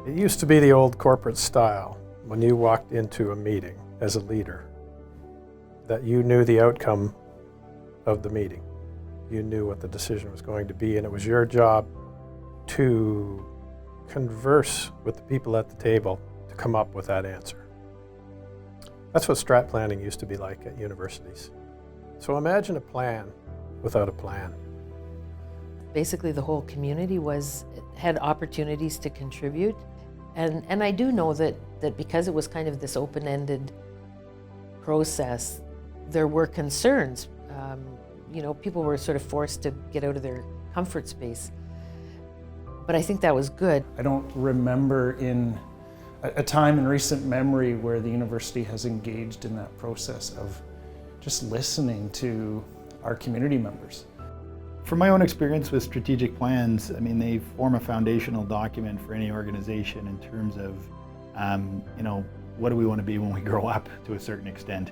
It used to be the old corporate style when you walked into a meeting as a leader, that you knew the outcome of the meeting. You knew what the decision was going to be, and it was your job to converse with the people at the table to come up with that answer. That's what strat planning used to be like at universities. So imagine a plan without a plan. Basically, the whole community had opportunities to contribute. And I do know that because it was kind of this open-ended process, there were concerns. People were sort of forced to get out of their comfort space. But I think that was good. I don't remember in a time in recent memory where the university has engaged in that process of just listening to our community members. From my own experience with strategic plans, I mean, they form a foundational document for any organization in terms of, what do we want to be when we grow up to a certain extent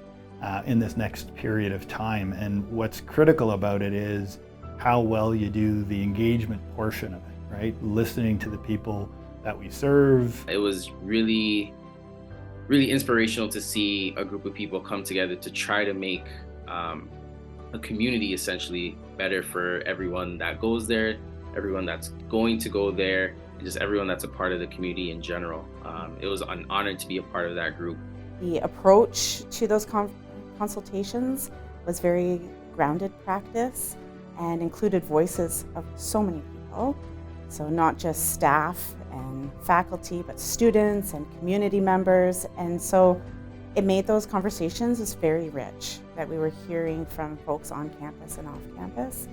in this next period of time. And what's critical about it is how well you do the engagement portion of it, right? Listening to the people that we serve. It was really, really inspirational to see a group of people come together to try to make a community essentially better for everyone that goes there, everyone that's going to go there, and just everyone that's a part of the community in general. It was an honor to be a part of that group. The approach to those consultations was very grounded practice and included voices of so many people. So not just staff and faculty, but students and community members. And so it made those conversations just very rich, that we were hearing from folks on campus and off campus.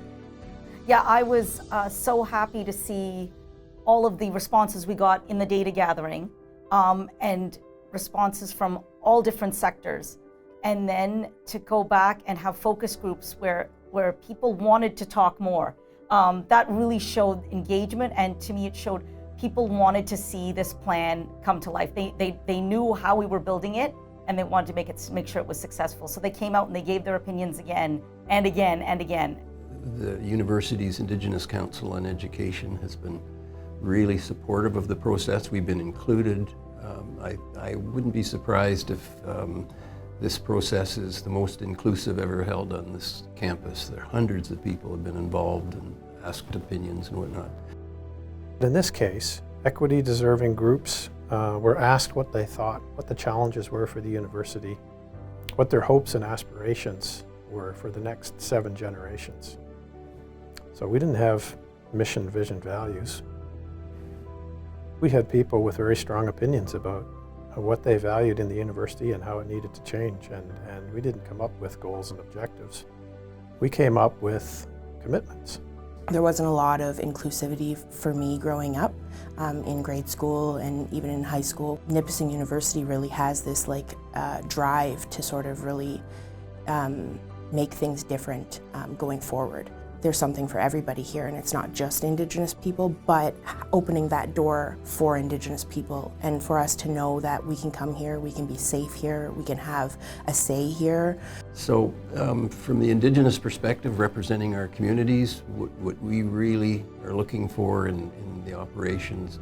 Yeah, I was so happy to see all of the responses we got in the data gathering, and responses from all different sectors. And then to go back and have focus groups where people wanted to talk more. That really showed engagement, and to me it showed people wanted to see this plan come to life. They knew how we were building it, and they wanted to make sure it was successful. So they came out and they gave their opinions again and again and again. The university's Indigenous Council on Education has been really supportive of the process. We've been included. I wouldn't be surprised if this process is the most inclusive ever held on this campus. There are hundreds of people who have been involved and asked opinions and whatnot. In this case, equity-deserving groups were asked what they thought, what the challenges were for the university, what their hopes and aspirations were for the next 7 generations. So we didn't have mission, vision, values. We had people with very strong opinions about what they valued in the university and how it needed to change, and we didn't come up with goals and objectives. We came up with commitments. There wasn't a lot of inclusivity for me growing up in grade school and even in high school. Nipissing University really has this drive to sort of really make things different going forward. There's something for everybody here, and it's not just Indigenous people, but opening that door for Indigenous people and for us to know that we can come here, we can be safe here, we can have a say here. So from the Indigenous perspective, representing our communities, what we really are looking for in the operations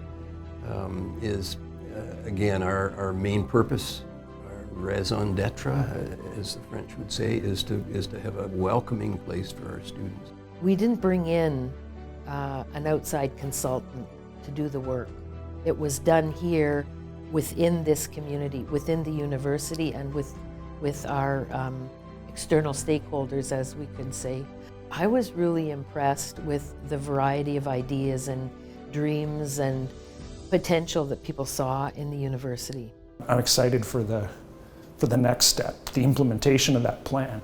is, again, our main purpose, our raison d'etre, as the French would say, is to have a welcoming place for our students. We didn't bring in an outside consultant to do the work. It was done here within this community, within the university, and with our external stakeholders, as we can say. I was really impressed with the variety of ideas and dreams and potential that people saw in the university. I'm excited for the next step, the implementation of that plan.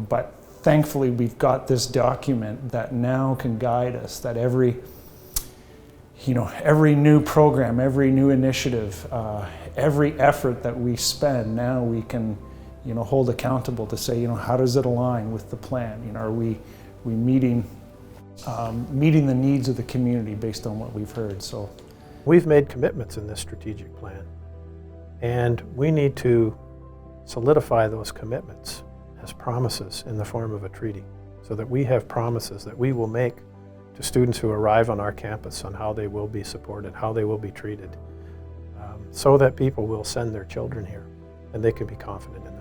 But thankfully, we've got this document that now can guide us, that every new program, every new initiative, every effort that we spend, now we can, hold accountable to say, how does it align with the plan? Are we meeting the needs of the community based on what we've heard? So we've made commitments in this strategic plan, and we need to solidify those commitments as promises in the form of a treaty, so that we have promises that we will make to students who arrive on our campus on how they will be supported, how they will be treated, so that people will send their children here and they can be confident in that.